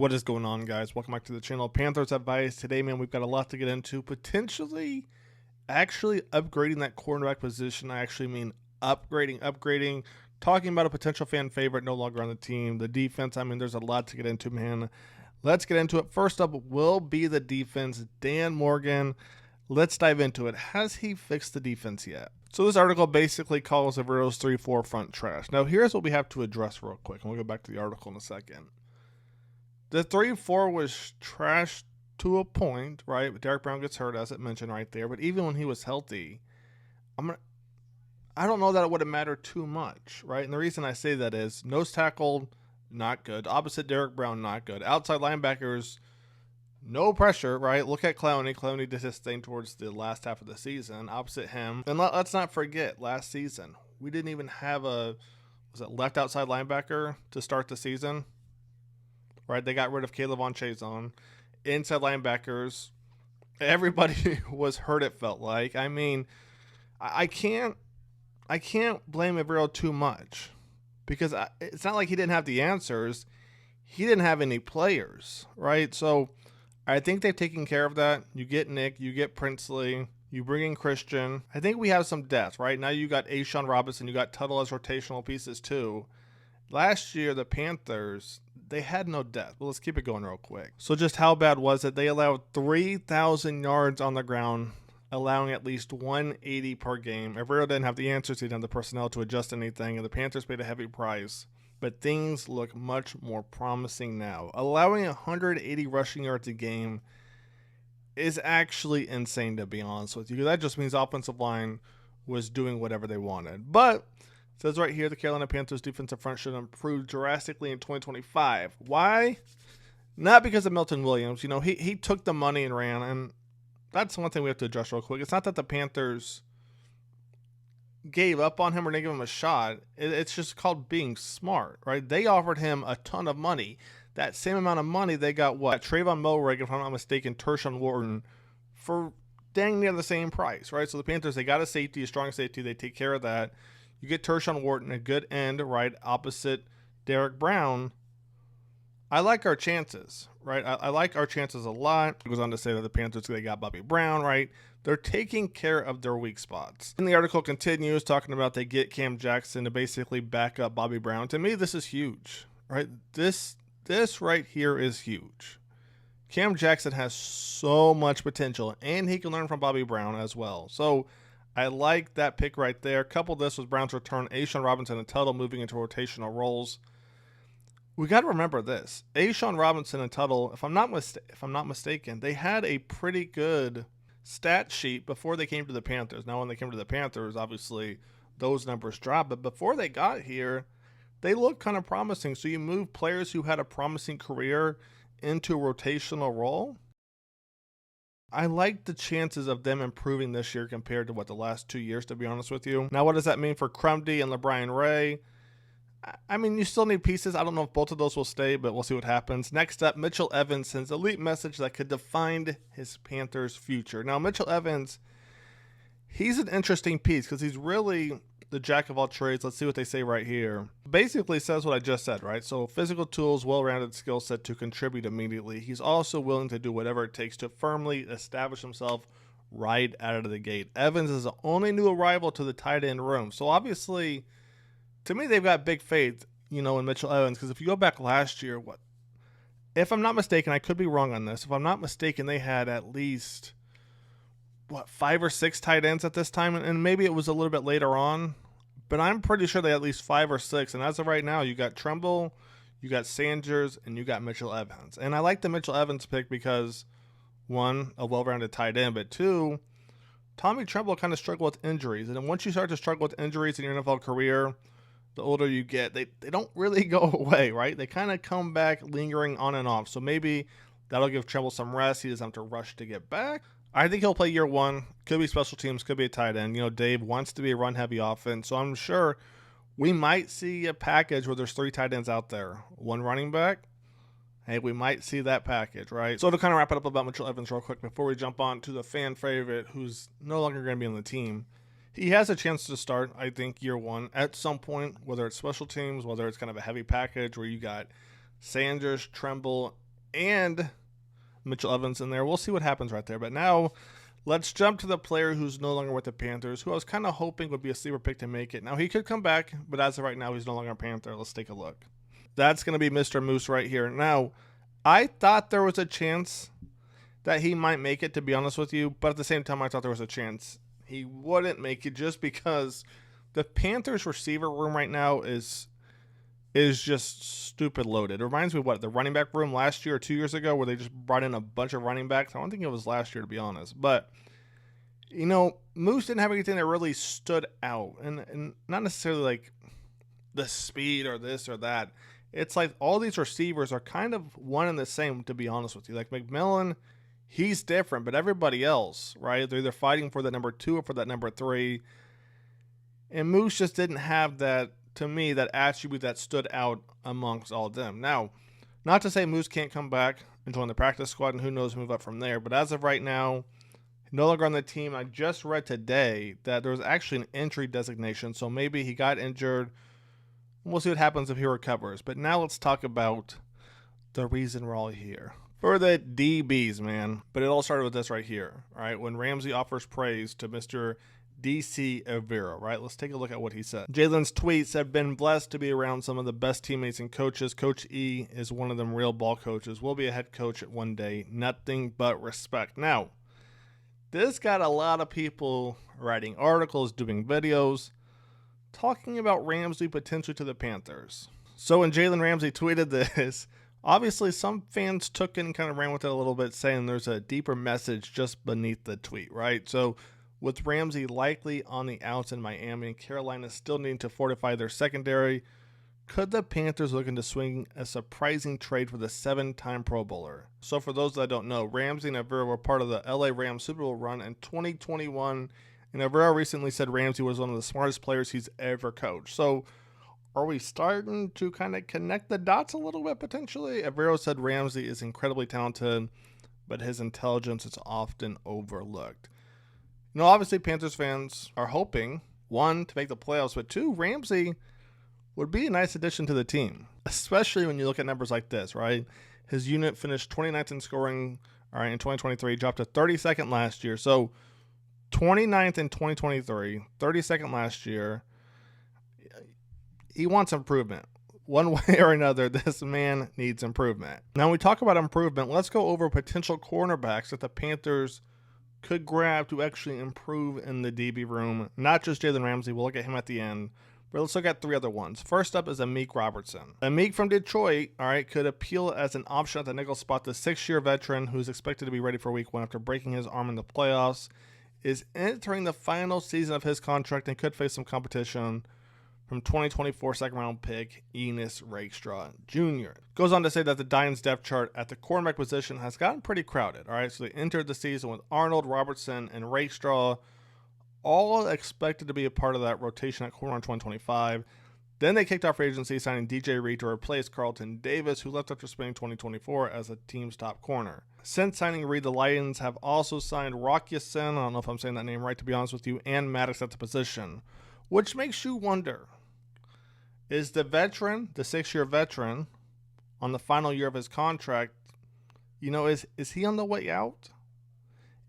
What is going on, guys? Welcome back to the channel. Panthers Advice. Today, man, we've got a lot to get into. Potentially actually upgrading that cornerback position. I actually mean upgrading. Talking about a potential fan favorite no longer on the team. The defense, I mean, there's a lot to get into, man. Let's get into it. First up will be the defense. Dan Morgan. Let's dive into it. Has he fixed the defense yet? So this article basically calls the Riddles 3-4 front trash. Now, here's what we have to address real quick, and we'll go back to the article in a second. The 3-4 was trash to a point, right? Derek Brown gets hurt, as it mentioned right there. But even when he was healthy, I don't know that it would have mattered too much, right? And the reason I say that is nose tackle, not good. Opposite Derek Brown, not good. Outside linebackers, no pressure, right? Look at Clowney. Clowney did his thing towards the last half of the season. Opposite him. And let's not forget, last season, we didn't even have was it left outside linebacker to start the season? Right, they got rid of Caleb on Chazon. Inside linebackers, everybody was hurt. It felt like. I mean, I can't blame Averill too much because it's not like he didn't have the answers. He didn't have any players, right? So I think they've taken care of that. You get Nick, you get Princely, you bring in Christian. I think we have some depth, right? Now you got Ashawn Robinson, you got Tuttle as rotational pieces too. Last year, the Panthers, they had no depth. Well, let's keep it going real quick. So just how bad was it? They allowed 3,000 yards on the ground, allowing at least 180 per game. Averill didn't have the answers. He didn't have the personnel to adjust anything, and the Panthers paid a heavy price. But things look much more promising now. Allowing 180 rushing yards a game is actually insane, to be honest with you, because that just means offensive line was doing whatever they wanted. But it says right here, the Carolina Panthers defensive front should improve drastically in 2025. Why? Not because of Milton Williams. You know, he took the money and ran, and that's one thing we have to address real quick. It's not that the Panthers gave up on him or didn't give him a shot. It's just called being smart, right? They offered him a ton of money. That same amount of money, they got what? Trayvon Mulrig, if I'm not mistaken, Tershawn Wharton for dang near the same price, right? So the Panthers, they got a safety, a strong safety. They take care of that. You get Tershawn Wharton, a good end, right, opposite Derek Brown. I like our chances, right? I like our chances a lot. It goes on to say that the Panthers, they got Bobby Brown, right? They're taking care of their weak spots. And the article continues talking about they get Cam Jackson to basically back up Bobby Brown. To me, this is huge, right? This right here is huge. Cam Jackson has so much potential, and he can learn from Bobby Brown as well. So I like that pick right there. Couple this with Brown's return, Ashawn Robinson and Tuttle moving into rotational roles. We got to remember this: Ashawn Robinson and Tuttle, if I'm not mistaken, they had a pretty good stat sheet before they came to the Panthers. Now, when they came to the Panthers, obviously those numbers dropped, but before they got here, they looked kind of promising. So you move players who had a promising career into a rotational role. I like the chances of them improving this year compared to the last 2 years, to be honest with you. Now, what does that mean for Crumdy and LeBrian Ray? I mean, you still need pieces. I don't know if both of those will stay, but we'll see what happens. Next up, Mitchell Evans sends elite message that could define his Panthers' future. Now, Mitchell Evans, he's an interesting piece because he's really the jack of all trades. Let's see what they say right here. Basically says what I just said, right? So physical tools, well-rounded skill set to contribute immediately. He's also willing to do whatever it takes to firmly establish himself right out of the gate. Evans is the only new arrival to the tight end room. So obviously, to me, they've got big faith, in Mitchell Evans, because if you go back last year, if I'm not mistaken, I could be wrong on this. If I'm not mistaken, they had at least 5 or 6 tight ends at this time, and maybe it was a little bit later on, but I'm pretty sure they had at least 5 or 6. And as of right now, you got Tremble, you got Sanders, and you got Mitchell Evans. And I like the Mitchell Evans pick because, one, a well-rounded tight end, but two, Tommy Tremble kind of struggled with injuries. And then once you start to struggle with injuries in your NFL career, the older you get, they don't really go away, right? They kind of come back lingering on and off. So maybe that'll give Tremble some rest. He doesn't have to rush to get back. I think he'll play year one. Could be special teams, could be a tight end. Dave wants to be a run-heavy offense, so I'm sure we might see a package where there's 3 tight ends out there, 1 running back. Hey, we might see that package, right? So to kind of wrap it up about Mitchell Evans real quick before we jump on to the fan favorite who's no longer going to be on the team, he has a chance to start, I think, year one at some point, whether it's special teams, whether it's kind of a heavy package where you got Sanders, Tremble, and Mitchell Evans in there. We'll see what happens right there. But now let's jump to the player who's no longer with the Panthers, who I was kind of hoping would be a sleeper pick to make it. Now, he could come back, but as of right now, he's no longer a Panther. Let's take a look. That's going to be Mr. Moose right here. Now, I thought there was a chance that he might make it, to be honest with you, but at the same time, I thought there was a chance he wouldn't make it just because the Panthers receiver room right now is just stupid loaded. It reminds me of what, the running back room last year or 2 years ago where they just brought in a bunch of running backs. I don't think it was last year, to be honest. But, you know, Moose didn't have anything that really stood out. And not necessarily like the speed or this or that. It's like all these receivers are kind of one and the same, to be honest with you. Like McMillan, he's different, but everybody else, right? They're either fighting for that number 2 or for that number 3. And Moose just didn't have that, to me, that attribute that stood out amongst all of them. Now, not to say Moose can't come back and join the practice squad and who knows, move up from there. But as of right now, no longer on the team. I just read today that there was actually an injury designation. So maybe he got injured. We'll see what happens if he recovers. But now let's talk about the reason we're all here. For the DBs, man. But it all started with this right here. All right, when Ramsey offers praise to Mr. DC Evero, right? Let's take a look at what he said. Jalen's tweets have been blessed to be around some of the best teammates and coaches. Coach E is one of them real ball coaches. Will be a head coach at one day. Nothing but respect. Now, this got a lot of people writing articles, doing videos, talking about Ramsey potentially to the Panthers. So when Jalen Ramsey tweeted this, obviously some fans took it and kind of ran with it a little bit, saying there's a deeper message just beneath the tweet, right? So with Ramsey likely on the outs in Miami and Carolina still needing to fortify their secondary, could the Panthers looking to swing a surprising trade for the 7-time Pro Bowler? So for those that don't know, Ramsey and Evero were part of the LA Rams Super Bowl run in 2021, and Evero recently said Ramsey was one of the smartest players he's ever coached. So are we starting to kind of connect the dots a little bit potentially? Evero said Ramsey is incredibly talented, but his intelligence is often overlooked. You know, obviously Panthers fans are hoping, 1, to make the playoffs, but 2, Ramsey would be a nice addition to the team, especially when you look at numbers like this, right? His unit finished 29th in scoring, all right, in 2023, dropped to 32nd last year. So 29th in 2023, 32nd last year. He wants improvement. One way or another, this man needs improvement. Now, when we talk about improvement, let's go over potential cornerbacks that the Panthers could grab to actually improve in the DB room. Not just Jalen Ramsey. We'll look at him at the end. But let's look at 3 other ones. First up is Amik Robertson. Amik from Detroit, all right, could appeal as an option at the nickel spot. The 6-year veteran, who's expected to be ready for week 1 after breaking his arm in the playoffs, is entering the final season of his contract and could face some competition from 2024 second-round pick Enos Rakestraw Jr. Goes on to say that the Giants' depth chart at the cornerback position has gotten pretty crowded. All right, so they entered the season with Arnold, Robertson, and Rakestraw, all expected to be a part of that rotation at corner in 2025. Then they kicked off free agency, signing DJ Reed to replace Carlton Davis, who left after spending 2024 as a team's top corner. Since signing Reed, the Lions have also signed Rock Ya-Sin, I don't know if I'm saying that name right, to be honest with you, and Maddox at the position, which makes you wonder, is the veteran, the 6-year veteran, on the final year of his contract, you know, is he on the way out?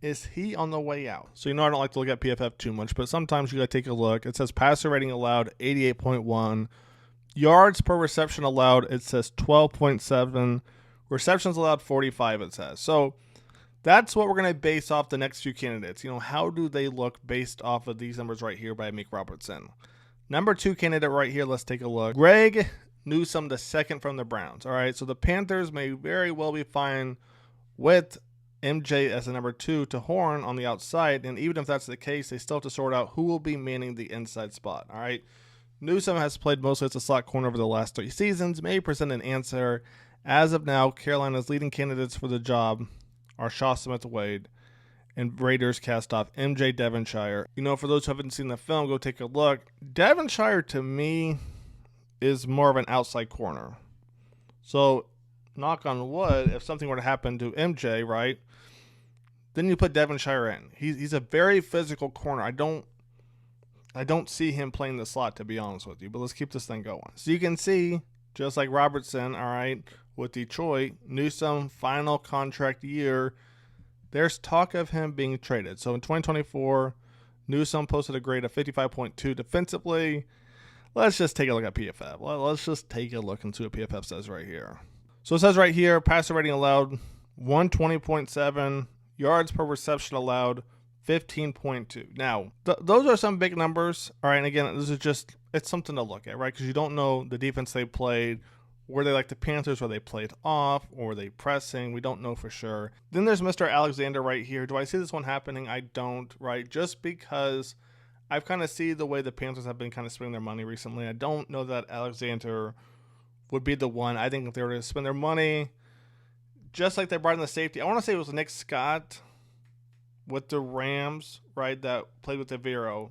Is he on the way out? So, you know, I don't like to look at PFF too much, but sometimes you got to take a look. It says passer rating allowed 88.1. Yards per reception allowed, it says 12.7. Receptions allowed 45, it says. So that's what we're going to base off the next few candidates. You know, how do they look based off of these numbers right here by Amik Robertson? Number 2 candidate right here, let's take a look. Greg Newsome, the second from the Browns. All right, so the Panthers may very well be fine with MJ as a number 2 to Horn on the outside, and even if that's the case, they still have to sort out who will be manning the inside spot. All right, Newsome has played mostly as a slot corner over the last 3 seasons, may present an answer. As of now, Carolina's leading candidates for the job are Shaw Smith-Wade, and Raiders cast off MJ Devonshire. You know, for those who haven't seen the film, go take a look. Devonshire, to me, is more of an outside corner. So, knock on wood, if something were to happen to MJ, right, then you put Devonshire in. He's a very physical corner. I don't see him playing the slot, to be honest with you, but let's keep this thing going. So you can see just like Robertson, all right, with Detroit. Newsome, final contract year. There's talk of him being traded. So in 2024, Newsome posted a grade of 55.2 defensively. Let's just take a look at PFF. Let's just take a look and see what PFF says right here. So it says right here, passer rating allowed 120.7, yards per reception allowed 15.2. Now, those are some big numbers. All right, and again, this is just, it's something to look at, right? Because you don't know the defense they played. Were they like the Panthers, where they played off, or were they pressing? We don't know for sure. Then there's Mr. Alexander right here. Do I see this one happening? I don't, right? Just because I've kind of seen the way the Panthers have been kind of spending their money recently. I don't know that Alexander would be the one. I think if they were to spend their money, just like they brought in the safety, I want to say it was Nick Scott with the Rams, right, that played with Avero.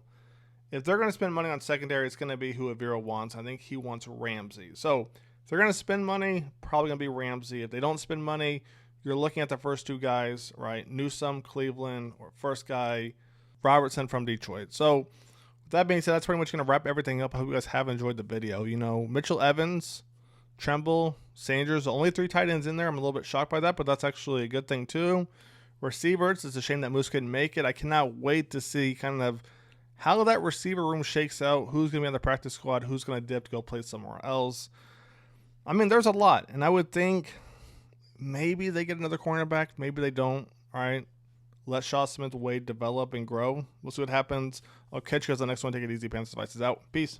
If they're going to spend money on secondary, it's going to be who Avero wants. I think he wants Ramsey. So if they're going to spend money, probably going to be Ramsey. If they don't spend money, you're looking at the first two guys, right? Newsome, Cleveland, or first guy, Robertson from Detroit. So with that being said, that's pretty much going to wrap everything up. I hope you guys have enjoyed the video. You know, Mitchell Evans, Tremble, Sanders, the only 3 tight ends in there. I'm a little bit shocked by that, but that's actually a good thing too. Receivers, it's a shame that Moose couldn't make it. I cannot wait to see kind of how that receiver room shakes out, who's going to be on the practice squad, who's going to dip to go play somewhere else. I mean, there's a lot, and I would think maybe they get another cornerback, maybe they don't. All right, let Shaw Smith Wade develop and grow. We'll see what happens. I'll catch you guys on the next one. Take it easy. Panthers Devices out. Peace.